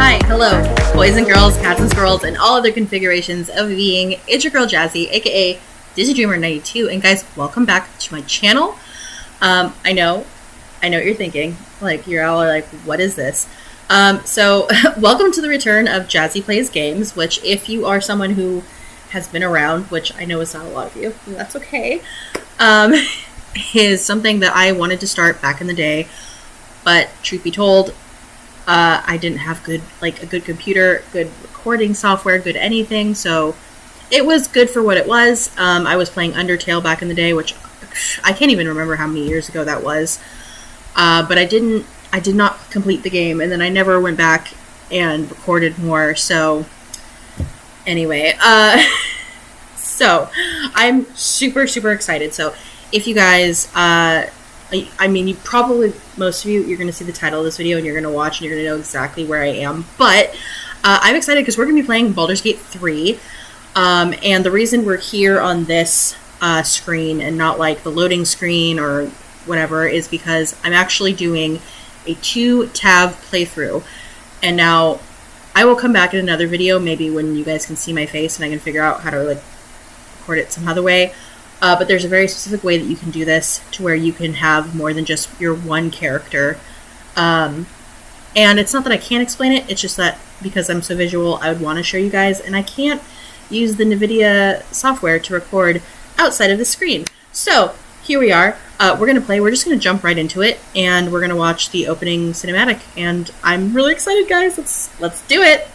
Hi, hello, boys and girls, cats and squirrels, and all other configurations of being. It's your girl Jazzy, aka Disney Dreamer 92, and guys, welcome back to my channel. I know what you're thinking. Like, you're all like, what is this? So welcome to the return of Jazze Plays Games, which, if you are someone who has been around, which I know is not a lot of you, and that's okay, is something that I wanted to start back in the day, but truth be told, I didn't have a good computer, good recording software, good anything, so it was good for what it was. I was playing Undertale back in the day, which I can't even remember how many years ago that was, but I did not complete the game, and then I never went back and recorded more, so anyway, so I'm super excited. So if you guys, I mean, you probably, most of you, you're going to see the title of this video and you're going to watch and you're going to know exactly where I am. But I'm excited because we're going to be playing Baldur's Gate 3. And the reason we're here on this screen and not like the loading screen or whatever is because I'm actually doing a 2-tab playthrough. And now I will come back in another video, maybe when you guys can see my face and I can figure out how to like record it some other way. But there's a very specific way that you can do this to where you can have more than just your one character. And it's not that I can't explain it, it's just that because I'm so visual, I would want to show you guys, and I can't use the NVIDIA software to record outside of the screen. So, here we are. We're going to play. We're just going to jump right into it, and we're going to watch the opening cinematic. And I'm really excited, guys. Let's do it!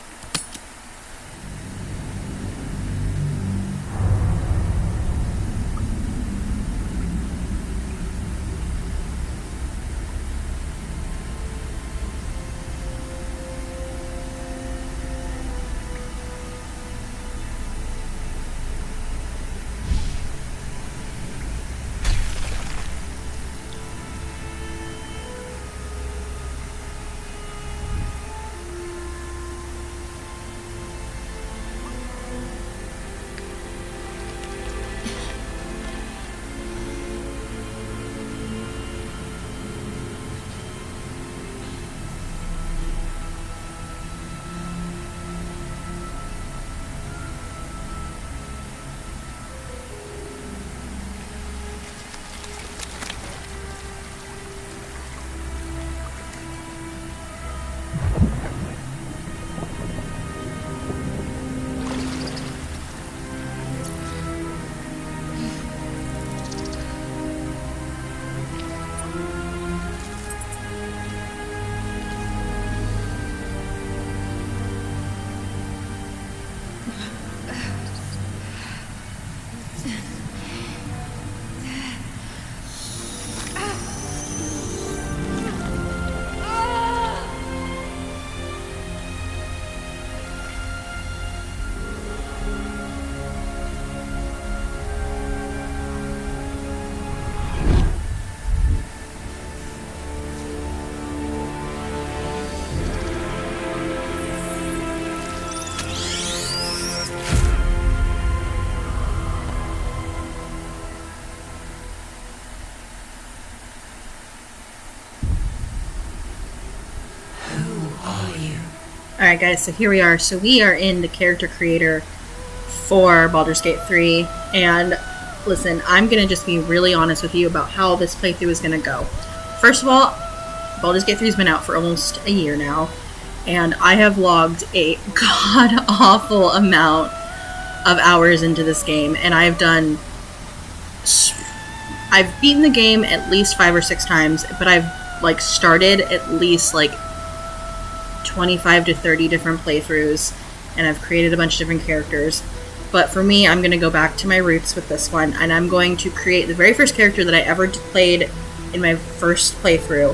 Alright guys, so here we are. So we are in the character creator for Baldur's Gate 3, and listen, I'm going to just be really honest with you about how this playthrough is going to go. First of all, Baldur's Gate 3 has been out for almost a year now, and I have logged a god-awful amount of hours into this game, and I've beaten the game at least 5 or 6 times, but I've started at least 25 to 30 different playthroughs, and I've created a bunch of different characters. But for me, I'm going to go back to my roots with this one, and I'm going to create the very first character that I ever played in my first playthrough.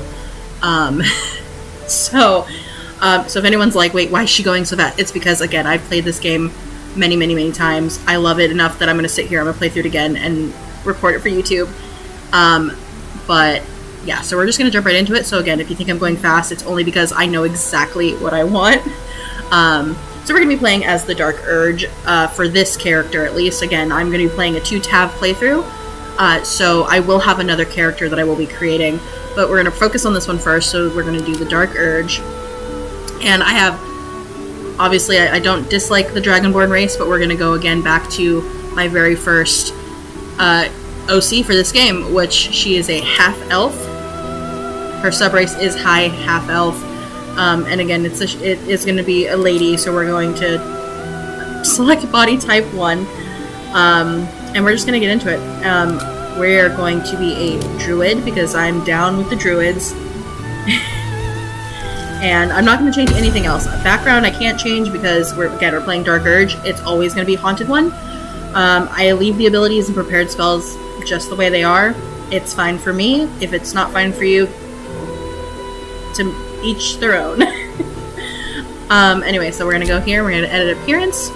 So if anyone's like, wait, why is she going so fast? It's because, again, I've played this game many times. I love it enough that I'm going to sit here, I'm going to play through it again and record it for YouTube. But yeah, so we're just going to jump right into it. So again, if you think I'm going fast, it's only because I know exactly what I want. So we're going to be playing as the Dark Urge for this character, at least. Again, I'm going to be playing a 2-tab playthrough. So I will have another character that I will be creating, but we're going to focus on this one first. So we're going to do the Dark Urge. And I have obviously I don't dislike the Dragonborn race, but we're going to go again back to my very first OC for this game, which she is a half-elf. Her subrace is high half-elf. And again, it is going to be a lady, so we're going to select body type 1. And we're just going to get into it. We're going to be a druid, because I'm down with the druids. And I'm not going to change anything else. Background I can't change because we're playing Dark Urge. It's always going to be Haunted One. I leave the abilities and prepared spells just the way they are. It's fine for me. If it's not fine for you, to each their own. Anyway, so we're going to go here. We're going to edit appearance.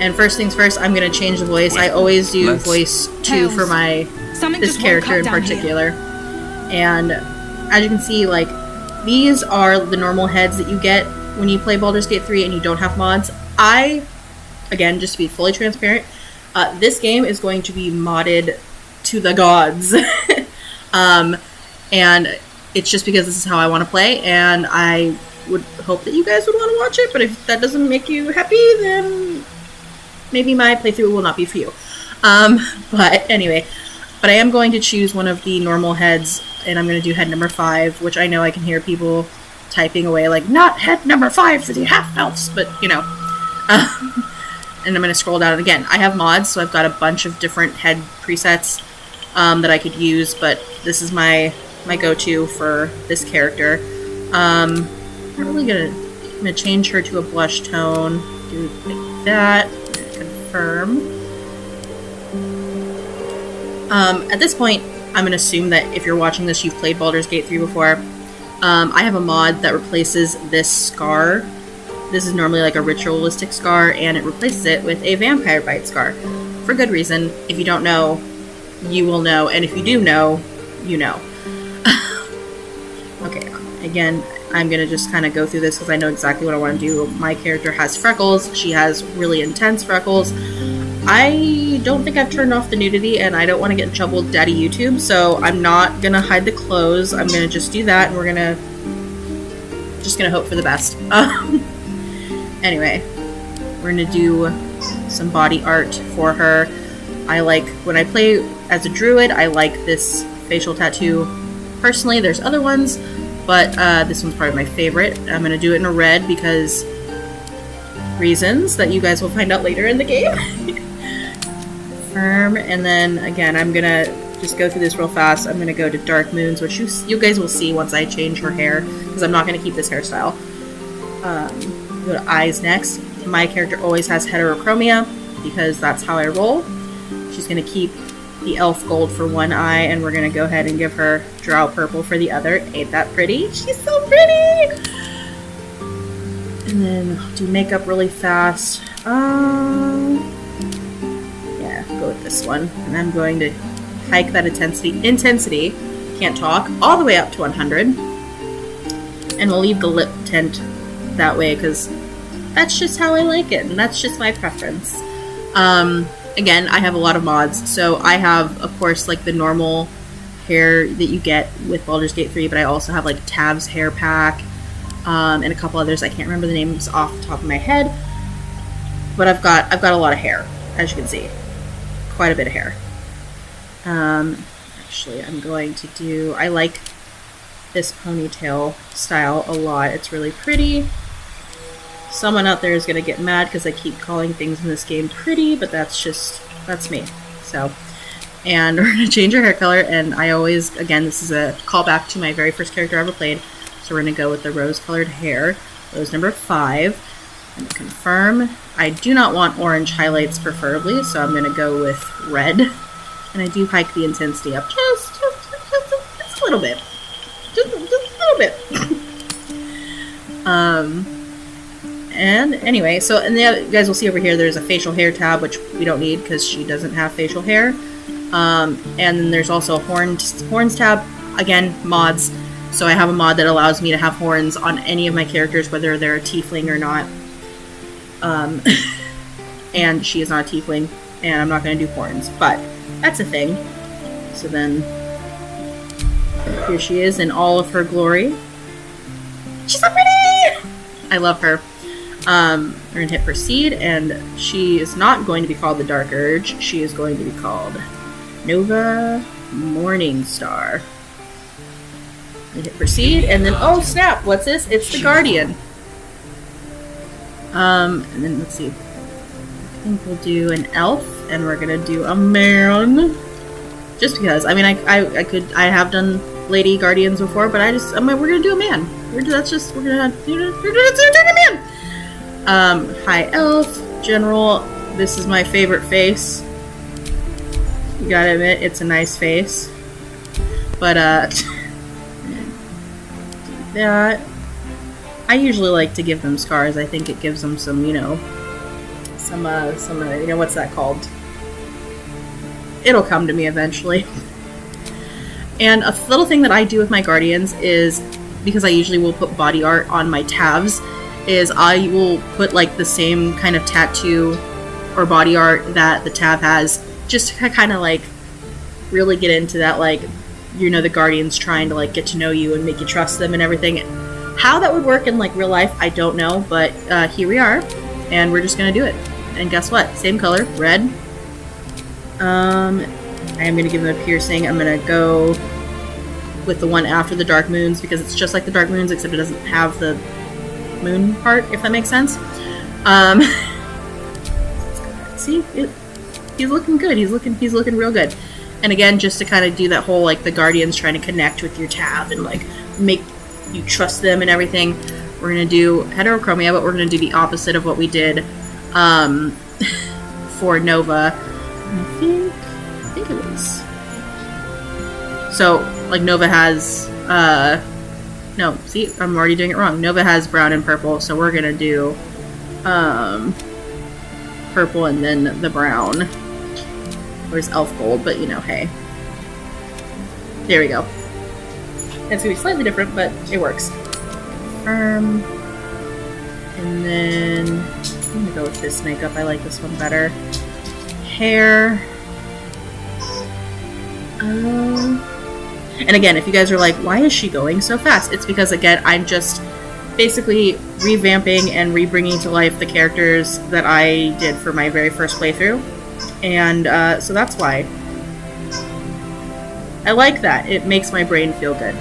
And first things first, I'm going to change the voice. I always do voice 2 for this character in particular. And as you can see, like, these are the normal heads that you get when you play Baldur's Gate 3 and you don't have mods. Again, just to be fully transparent, this game is going to be modded to the gods. And it's just because this is how I want to play, and I would hope that you guys would want to watch it, but if that doesn't make you happy, then maybe my playthrough will not be for you. But anyway, but I am going to choose one of the normal heads, and I'm going to do head number 5, which I know I can hear people typing away, like, not head number 5 for the half-elves, but, you know. And I'm going to scroll down, and again, I have mods, so I've got a bunch of different head presets that I could use, but this is my go-to for this character. I'm really I'm gonna change her to a blush tone. Do like that. Confirm. At this point, I'm gonna assume that if you're watching this, you've played Baldur's Gate 3 before. I have a mod that replaces this scar. This is normally like a ritualistic scar, and it replaces it with a vampire bite scar. For good reason. If you don't know, you will know, and if you do know, you know. Okay, again, I'm going to just kind of go through this because I know exactly what I want to do. My character has freckles. She has really intense freckles. I don't think I've turned off the nudity, and I don't want to get in trouble with Daddy YouTube, so I'm not going to hide the clothes. I'm going to just do that, and we're going to hope for the best. Anyway, we're going to do some body art for her. When I play as a druid, I like this facial tattoo. Personally, there's other ones, but this one's probably my favorite. I'm going to do it in a red because reasons that you guys will find out later in the game. Firm, and then again, I'm going to just go through this real fast. I'm going to go to Dark Moons, which you guys will see once I change her hair, because I'm not going to keep this hairstyle. Go to eyes next. My character always has heterochromia, because that's how I roll. She's going to keep the elf gold for one eye, and we're going to go ahead and give her drow purple for the other. Ain't that pretty? She's so pretty! And then I'll do makeup really fast. Yeah, go with this one. And I'm going to hike that intensity, can't talk, all the way up to 100. And we'll leave the lip tint that way, because that's just how I like it, and that's just my preference. Again, I have a lot of mods, so I have, of course, like the normal hair that you get with Baldur's Gate 3, but I also have like Tav's hair pack, and a couple others. I can't remember the names off the top of my head, but I've got a lot of hair, as you can see, quite a bit of hair. Actually, I'm going to do, I like this ponytail style a lot. It's really pretty. Someone out there is going to get mad because I keep calling things in this game pretty, but that's me. So, and we're going to change our hair color, and I always, again, this is a callback to my very first character I ever played, so we're going to go with the rose-colored hair, rose number 5, and confirm. I do not want orange highlights preferably, so I'm going to go with red, and I do hike the intensity up just a little bit. Just a little bit. And anyway, so, and you guys will see over here there's a facial hair tab, which we don't need because she doesn't have facial hair. And then there's also a horns tab. Again, mods. So I have a mod that allows me to have horns on any of my characters, whether they're a tiefling or not. And she is not a tiefling, and I'm not going to do horns, but that's a thing. So then, here she is in all of her glory. She's so pretty! I love her. We're going to hit proceed, and she is not going to be called the Dark Urge. She is going to be called Nova Morningstar. And hit proceed, and then, oh snap, what's this? It's the Guardian. And then let's see. I think we'll do an elf, and we're gonna do a man. Just because. I mean, I have done lady guardians before, but we're gonna do a man. We're gonna do a man. High elf, general. This is my favorite face. You gotta admit, it's a nice face. But, that. I usually like to give them scars. I think it gives them some, you know, what's that called? It'll come to me eventually. And a little thing that I do with my guardians is, because I usually will put body art on my tabs, is I will put like the same kind of tattoo or body art that the tab has, just to kind of like really get into that, like, you know, the guardians trying to like get to know you and make you trust them and everything. How that would work in like real life, I don't know, but here we are, and we're just gonna do it. And guess what? Same color, red. I am gonna give them a piercing. I'm gonna go with the one after the dark moons, because it's just like the dark moons, except it doesn't have the moon part, if that makes sense. See, he's looking good. He's looking real good. And again, just to kind of do that whole like the guardians trying to connect with your tab and like make you trust them and everything. We're gonna do heterochromia, but we're gonna do the opposite of what we did for Nova. I think it was. So like Nova has no, see, I'm already doing it wrong. Nova has brown and purple, so we're gonna do purple and then the brown. Where's elf gold, but you know, hey. There we go. It's gonna be slightly different, but it works. Confirm. And then I'm gonna go with this makeup. I like this one better. Hair. And again, if you guys are like, why is she going so fast? It's because, again, I'm just basically revamping and re-bringing to life the characters that I did for my very first playthrough. And so that's why. I like that. It makes my brain feel good.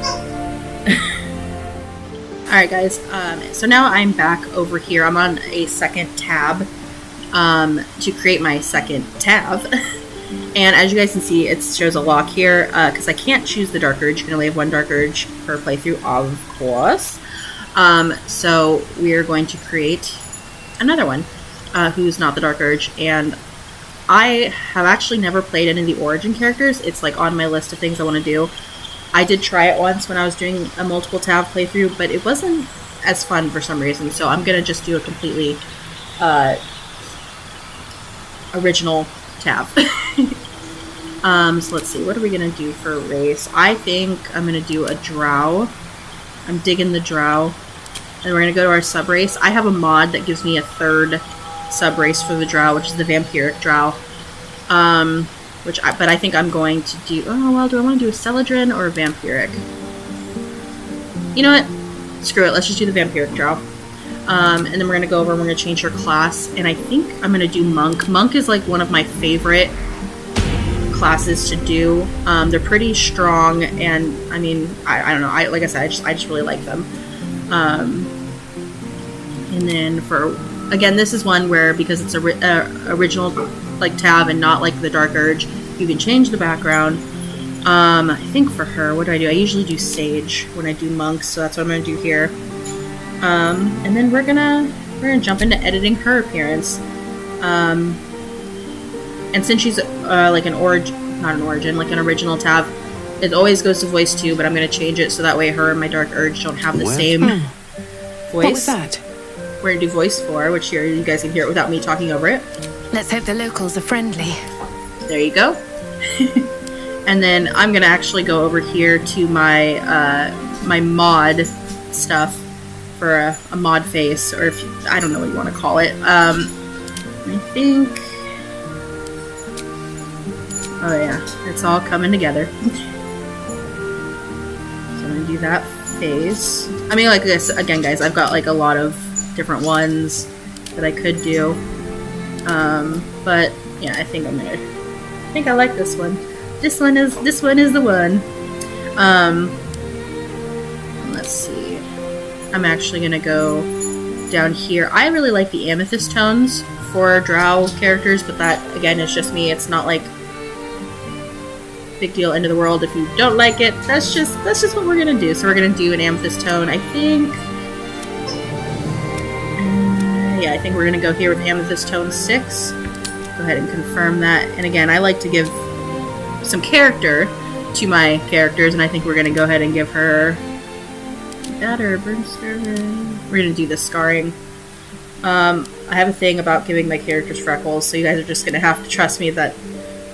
Alright guys, so now I'm back over here. I'm on a second tab to create my second tab. And as you guys can see, it shows a lock here because I can't choose the Dark Urge. You can only have one Dark Urge per playthrough, of course. So we're going to create another one who's not the Dark Urge. And I have actually never played any of the Origin characters. It's like on my list of things I want to do. I did try it once when I was doing a multiple tab playthrough, but it wasn't as fun for some reason. So I'm going to just do a completely original tab. So let's see, what are we going to do for race? I think I'm going to do a drow. I'm digging the drow. And we're going to go to our sub-race. I have a mod that gives me a third sub-race for the drow, which is the vampiric drow. But I think I'm going to do... Oh, well, do I want to do a celadrin or a vampiric? You know what? Screw it. Let's just do the vampiric drow. And then we're going to go over and we're going to change her class. And I think I'm going to do monk. Monk is like one of my favorite classes to do. They're pretty strong, and I mean, I don't know. Like I said, I just really like them. And then for... Again, this is one where, because it's a original like tab and not like the Dark Urge, you can change the background. I think for her, what do? I usually do sage when I do monks, so that's what I'm gonna do here. And then we're gonna jump into editing her appearance. And since she's like an like an original tab, it always goes to voice 2, but I'm gonna change it so that way her and my Dark Urge don't have the same voice. What was that? We're going to do voice 4, which here you guys can hear it without me talking over it. Let's hope the locals are friendly. There you go. And then I'm going to actually go over here to my my mod stuff for a mod face, or if you, I don't know what you want to call it. I think... Oh yeah, it's all coming together. So I'm going to do that face. I mean, like this, again guys, I've got like a lot of different ones that I could do. But yeah, I think I like this one. This one is the one. Let's see. I'm actually gonna go down here. I really like the amethyst tones for drow characters, but that again is just me. It's not like big deal, end of the world if you don't like it. That's just what we're gonna do. So we're gonna do an amethyst tone, I think. Yeah, I think we're gonna go here with amethyst tone 6. Go ahead and confirm that. And again, I like to give some character to my characters, and I think we're gonna go ahead and give her that or burn service. We're gonna do the scarring. I have a thing about giving my characters freckles, so you guys are just gonna have to trust me that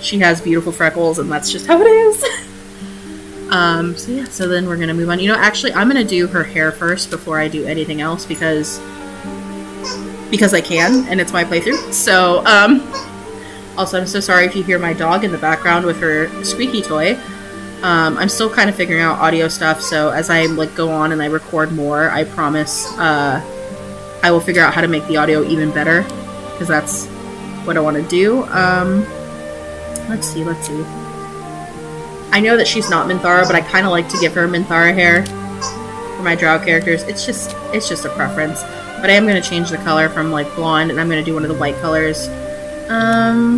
she has beautiful freckles, and that's just how it is. So yeah, so then we're gonna move on. You know, actually, I'm gonna do her hair first before I do anything else because I can, and it's my playthrough. So, also, I'm so sorry if you hear my dog in the background with her squeaky toy. I'm still kind of figuring out audio stuff, so as I go on and I record more, I promise I will figure out how to make the audio even better, because that's what I want to do. Let's see. I know that she's not Minthara, but I kind of like to give her Minthara hair for my drow characters. It's just a preference. But I am going to change the color from blonde, and I'm going to do one of the white colors. I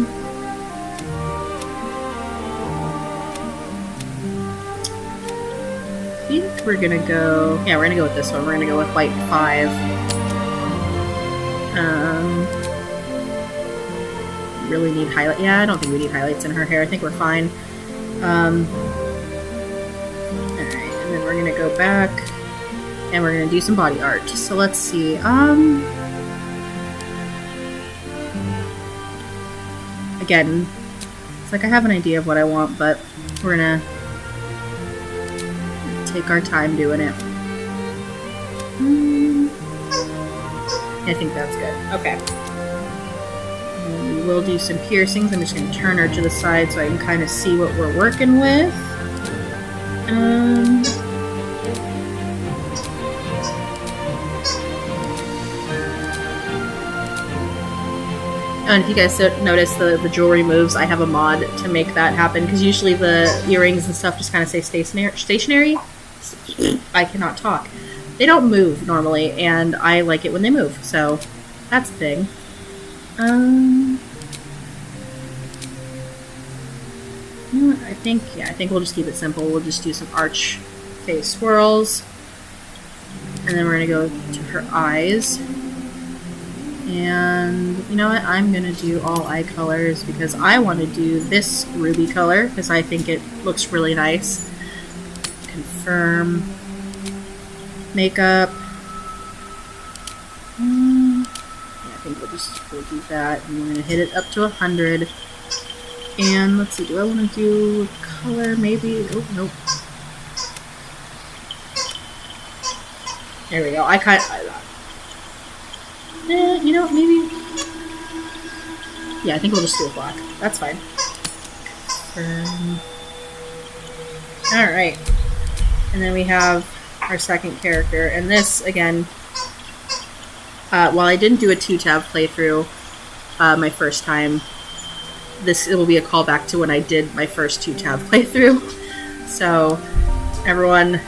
think we're going to go... Yeah, we're going to go with this one. We're going to go with white 5. Really need highlight. Yeah, I don't think we need highlights in her hair. I think we're fine. Alright, and then we're going to go back, and we're going to do some body art. So let's see. Again, it's like I have an idea of what I want, but we're going to take our time doing it. I think that's good. Okay. And we will do some piercings. I'm just going to turn her to the side so I can kind of see what we're working with. And if you guys notice the jewelry moves, I have a mod to make that happen, because usually the earrings and stuff just kind of stay stationary. I cannot talk. They don't move normally, and I like it when they move, so that's the thing. I think we'll just keep it simple. We'll just do some arch face swirls, and then we're gonna go to her eyes. And you know what? I'm gonna do all eye colors because I want to do this ruby color because I think it looks really nice. Confirm. Makeup. Yeah, I think we'll do that, and we're gonna hit it up to 100. And let's see, do I want to do color? Maybe. Oh nope. There we go. You know, maybe. Yeah, I think we'll just do a black. That's fine. Alright. And then we have our second character. And this, again, while I didn't do a 2-tab playthrough my first time, it will be a callback to when I did my first 2-tab playthrough. So, everyone,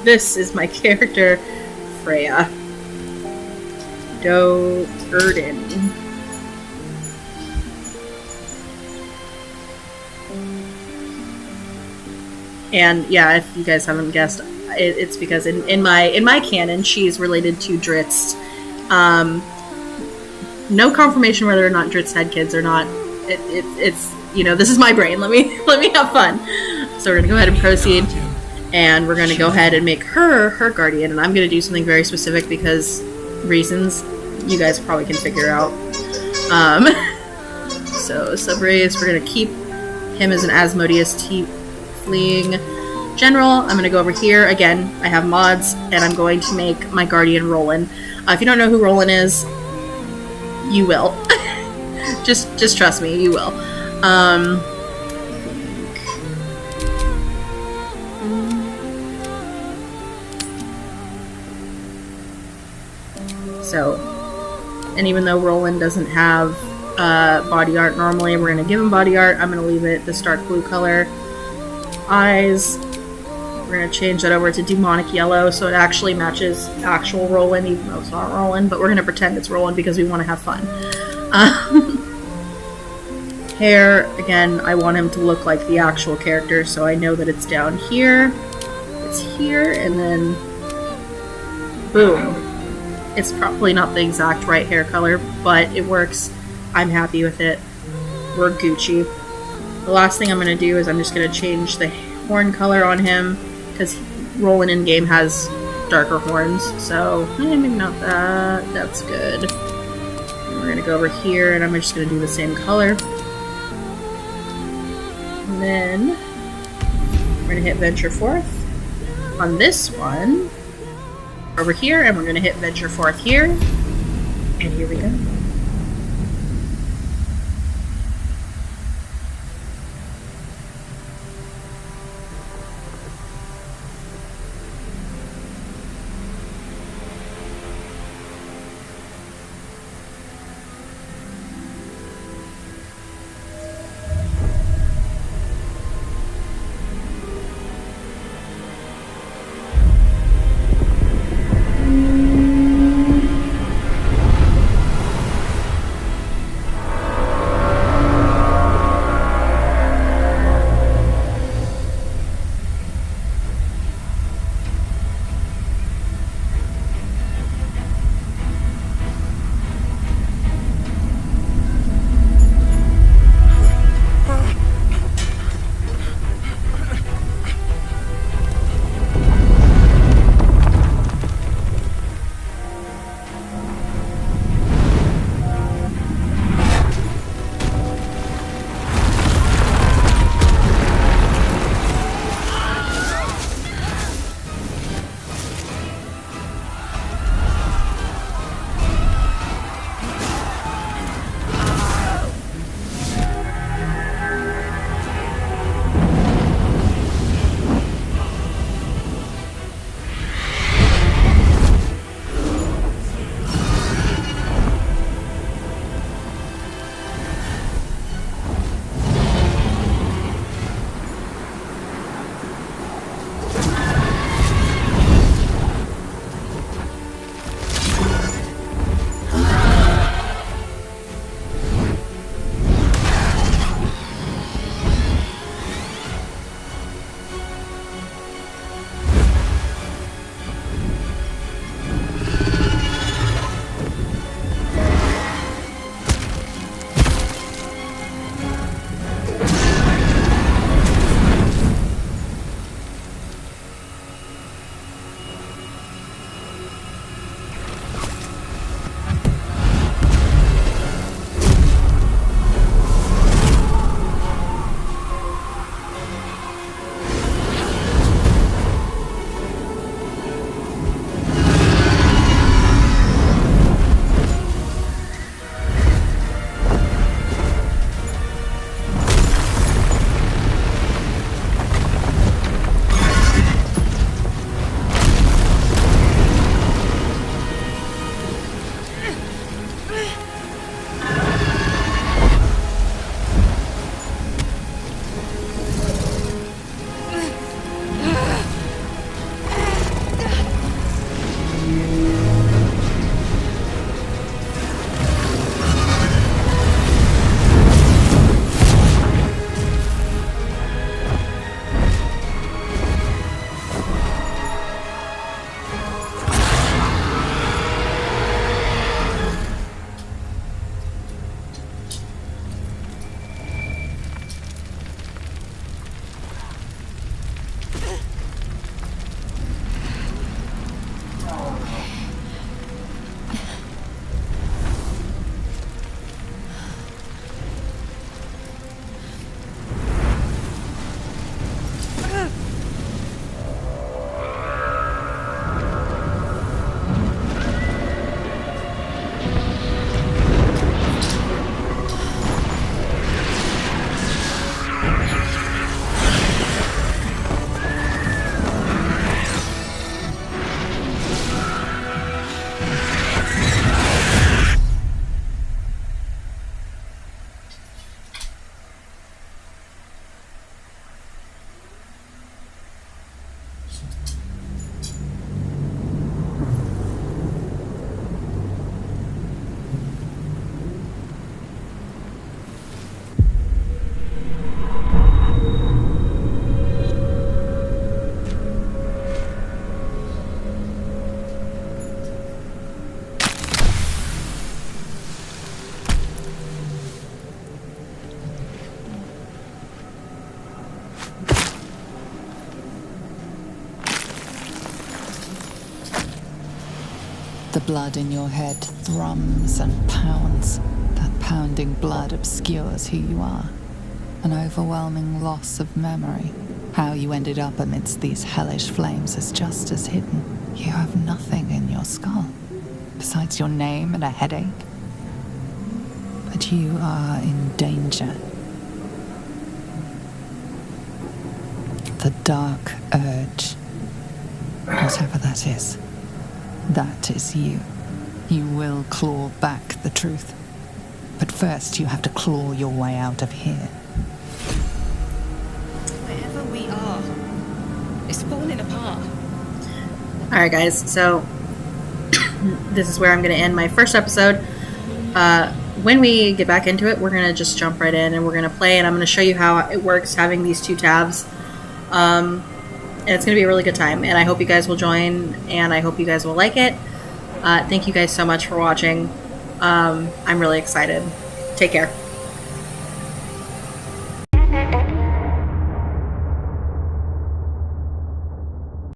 this is my character, Freya. Erden. And yeah, if you guys haven't guessed, it's because in my canon, she's related to Dritz. No confirmation whether or not Dritz had kids or not. It's this is my brain. Let me have fun. So we're gonna go ahead and proceed, and we're gonna go ahead and make her guardian. And I'm gonna do something very specific because reasons you guys probably can figure out. So Subrace, we're gonna keep him as an Asmodeus Tiefling General. I'm gonna go over here again. I have mods, and I'm going to make my guardian Roland. If you don't know who Roland is, you will. just trust me, you will. So, and even though Roland doesn't have body art normally, we're going to give him body art. I'm going to leave it this dark blue color. Eyes, we're going to change that over to demonic yellow so it actually matches actual Roland, even though it's not Roland, but we're going to pretend it's Roland because we want to have fun. Hair, again, I want him to look like the actual character, so I know that it's down here, it's here, and then boom. It's probably not the exact right hair color, but it works. I'm happy with it. We're Gucci. The last thing I'm going to do is I'm just going to change the horn color on him, because Roland in-game has darker horns, so maybe not that. That's good. And we're going to go over here, and I'm just going to do the same color. And then we're going to hit Venture Forth on this one. Over here, and we're going to hit Venture Forth here. And here we go. The blood in your head thrums and pounds. That pounding blood obscures who you are. An overwhelming loss of memory. How you ended up amidst these hellish flames is just as hidden. You have nothing in your skull, besides your name and a headache. But you are in danger. The dark urge, whatever that is you. You will claw back the truth. But first you have to claw your way out of here. Wherever we are, it's falling apart. Alright guys, so this is where I'm going to end my first episode. When we get back into it, we're going to just jump right in and we're going to play, and I'm going to show you how it works having these two tabs. And it's going to be a really good time, and I hope you guys will join, and I hope you guys will like it. Thank you guys so much for watching. I'm really excited. Take care.